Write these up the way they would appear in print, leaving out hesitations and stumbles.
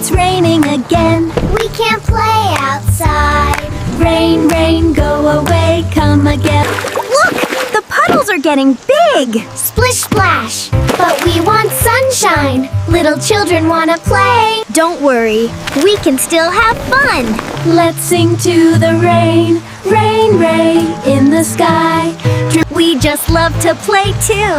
it's raining again. We can't play outside. Rain, rain, go away, come again. Look! The puddles are getting big! Splish splash. But we want sunshine. Little children wanna play. Don't worry, we can still have fun. Let's sing to the rain. Rain, rain, in the sky. We just love to play too.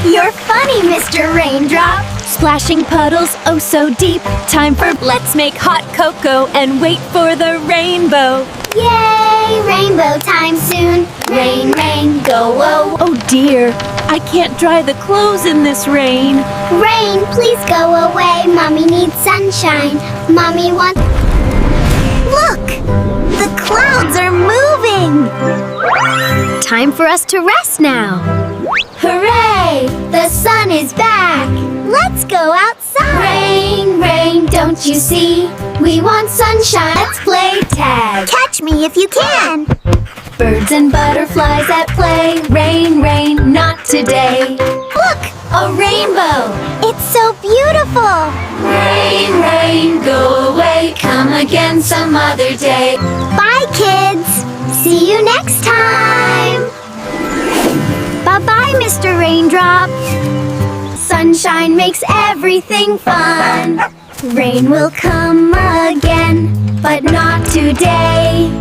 You're funny, Mr. Raindrop. Splashing puddles oh so deep. Time for let's make hot cocoa and wait for the rainbow. Yay, rainbow time soon. Rain, rain, go away. Oh dear, I can't dry the clothes in this rain. Rain, please go away. Mommy needs sunshine. Mommy wants... Look! The clouds are moving! Time for us to rest now. Hooray! The sun is back. Let's go outside. Rain, rain, don't you see? We want sunshine. Let's play tag. Catch me if you can. Birds and butterflies at play. Rain, rain, not today. Look! A rainbow! It's so beautiful. Rain, rain, go away. Come again some other day. Bye, kids. See you next time. Bye-bye, Mr. Raindrop. Sunshine makes everything fun. Rain will come again, but not today.